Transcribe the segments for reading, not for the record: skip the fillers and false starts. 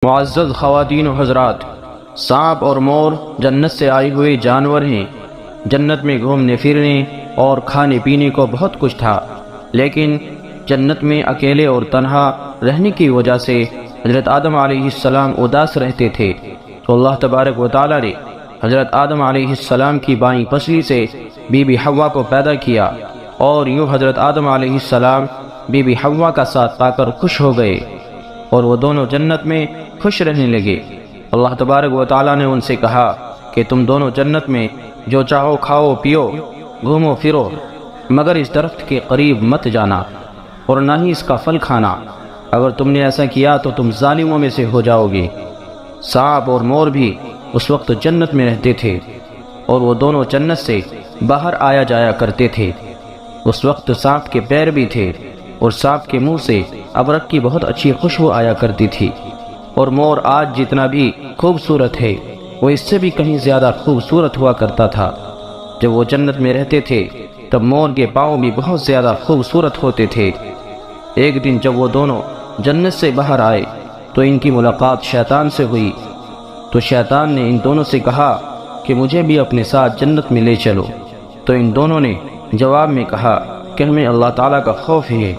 معزز خواتین و حضرات، سانپ اور مور جنت سے آئے ہوئے جانور ہیں۔ جنت میں گھومنے پھرنے اور کھانے پینے کو بہت کچھ تھا، لیکن جنت میں اکیلے اور تنہا رہنے کی وجہ سے حضرت آدم علیہ السلام اداس رہتے تھے، تو اللہ تبارک و تعالی نے حضرت آدم علیہ السلام کی بائیں پسلی سے بی بی حوا کو پیدا کیا، اور یوں حضرت آدم علیہ السلام بی بی حوا کا ساتھ پا کر خوش ہو گئے، اور وہ دونوں جنت میں خوش رہنے لگے۔ اللہ تبارک و تعالی نے ان سے کہا کہ تم دونوں جنت میں جو چاہو کھاؤ پیو، گھومو پھرو، مگر اس درخت کے قریب مت جانا اور نہ ہی اس کا پھل کھانا، اگر تم نے ایسا کیا تو تم ظالموں میں سے ہو جاؤ گے۔ سانپ اور مور بھی اس وقت جنت میں رہتے تھے، اور وہ دونوں جنت سے باہر آیا جایا کرتے تھے۔ اس وقت سانپ کے پیر بھی تھے، اور سانپ کے منہ سے ابرک کی بہت اچھی خوشبو آیا کرتی تھی، اور مور آج جتنا بھی خوبصورت ہے وہ اس سے بھی کہیں زیادہ خوبصورت ہوا کرتا تھا۔ جب وہ جنت میں رہتے تھے تب مور کے پاؤں بھی بہت زیادہ خوبصورت ہوتے تھے۔ ایک دن جب وہ دونوں جنت سے باہر آئے تو ان کی ملاقات شیطان سے ہوئی، تو شیطان نے ان دونوں سے کہا کہ مجھے بھی اپنے ساتھ جنت میں لے چلو، تو ان دونوں نے جواب میں کہا کہ ہمیں اللہ تعالیٰ کا خوف ہے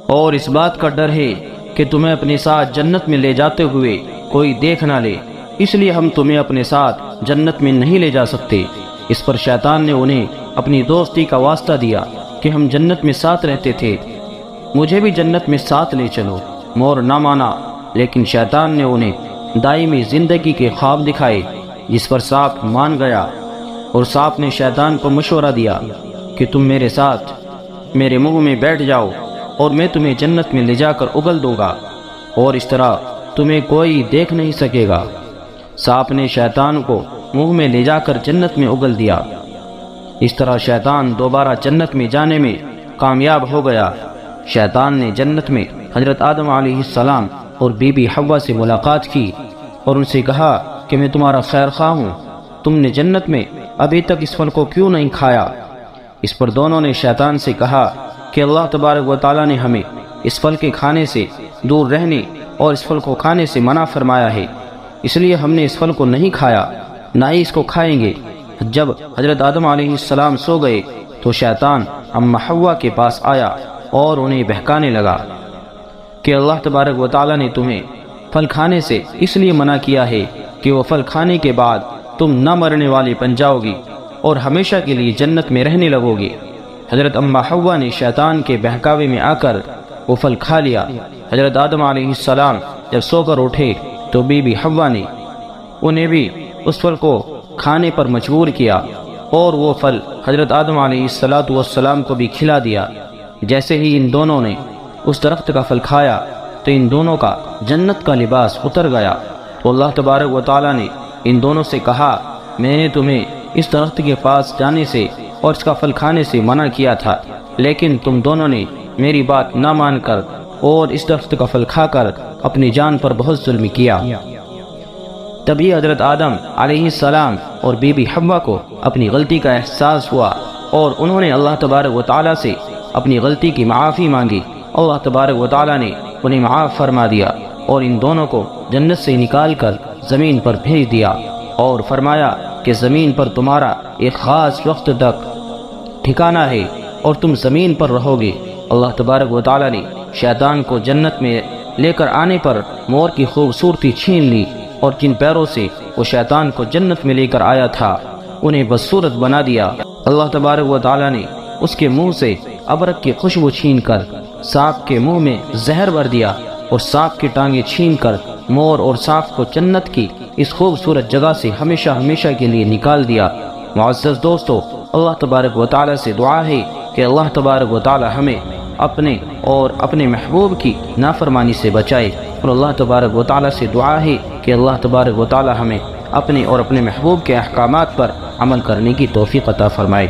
اور اس بات کا ڈر ہے کہ تمہیں اپنے ساتھ جنت میں لے جاتے ہوئے کوئی دیکھ نہ لے، اس لیے ہم تمہیں اپنے ساتھ جنت میں نہیں لے جا سکتے۔ اس پر شیطان نے انہیں اپنی دوستی کا واسطہ دیا کہ ہم جنت میں ساتھ رہتے تھے، مجھے بھی جنت میں ساتھ لے چلو۔ مور نہ مانا، لیکن شیطان نے انہیں دائمی زندگی کے خواب دکھائے، جس پر سانپ مان گیا، اور سانپ نے شیطان کو مشورہ دیا کہ تم میرے ساتھ میرے منہ میں بیٹھ جاؤ اور میں تمہیں جنت میں لے جا کر اگل دوں گا، اور اس طرح تمہیں کوئی دیکھ نہیں سکے گا۔ سانپ نے شیطان کو منہ میں لے جا کر جنت میں اگل دیا۔ اس طرح شیطان دوبارہ جنت میں جانے میں کامیاب ہو گیا۔ شیطان نے جنت میں حضرت آدم علیہ السلام اور بی بی حوا سے ملاقات کی اور ان سے کہا کہ میں تمہارا خیر خواہ ہوں، تم نے جنت میں ابھی تک اس پھل کو کیوں نہیں کھایا؟ اس پر دونوں نے شیطان سے کہا کہ اللہ تبارک و تعالی نے ہمیں اس پھل کے کھانے سے دور رہنے اور اس پھل کو کھانے سے منع فرمایا ہے، اس لیے ہم نے اس پھل کو نہیں کھایا، نہ ہی اس کو کھائیں گے۔ جب حضرت آدم علیہ السلام سو گئے تو شیطان ام حوا کے پاس آیا اور انہیں بہکانے لگا کہ اللہ تبارک و تعالی نے تمہیں پھل کھانے سے اس لیے منع کیا ہے کہ وہ پھل کھانے کے بعد تم نہ مرنے والے بن جاؤ گی اور ہمیشہ کے لیے جنت میں رہنے لگو گے۔ حضرت ام حوا نے شیطان کے بہکاوے میں آ کر وہ پھل کھا لیا۔ حضرت آدم علیہ السلام جب سو کر اٹھے تو بی بی حوا نے انہیں بھی اس پھل کو کھانے پر مجبور کیا، اور وہ پھل حضرت آدم علیہ السلام کو بھی کھلا دیا۔ جیسے ہی ان دونوں نے اس درخت کا پھل کھایا تو ان دونوں کا جنت کا لباس اتر گیا، تو اللہ تبارک و تعالی نے ان دونوں سے کہا میں نے تمہیں اس درخت کے پاس جانے سے اور اس کا پھل کھانے سے منع کیا تھا، لیکن تم دونوں نے میری بات نہ مان کر اور اس درخت کا پھل کھا کر اپنی جان پر بہت ظلم کیا۔ تبھی حضرت آدم علیہ السلام اور بی بی حوا کو اپنی غلطی کا احساس ہوا، اور انہوں نے اللہ تبارک و تعالی سے اپنی غلطی کی معافی مانگی۔ اللہ تبارک و تعالی نے انہیں معاف فرما دیا اور ان دونوں کو جنت سے نکال کر زمین پر بھیج دیا، اور فرمایا کہ زمین پر تمہارا ایک خاص وقت تک ٹھکانہ ہے اور تم زمین پر رہو گے۔ اللہ تبارک و تعالی نے شیطان کو جنت میں لے کر آنے پر مور کی خوبصورتی چھین لی، اور جن پیروں سے وہ شیطان کو جنت میں لے کر آیا تھا انہیں بدصورت بنا دیا۔ اللہ تبارک و تعالی نے اس کے منہ سے ابرک کی خوشبو چھین کر سانپ کے منہ میں زہر بھر دیا، اور سانپ کی ٹانگیں چھین کر مور اور سانپ کو جنت کی اس خوبصورت جگہ سے ہمیشہ ہمیشہ کے لیے نکال دیا۔ معزز دوستو، اللہ تبارک و تعالی سے دعا ہے کہ اللہ تبارک و تعالی ہمیں اپنے اور اپنے محبوب کی نافرمانی سے بچائے، اور اللہ تبارک و تعالی سے دعا ہے کہ اللہ تبارک و تعالی ہمیں اپنے اور اپنے محبوب کے احکامات پر عمل کرنے کی توفیق عطا فرمائے۔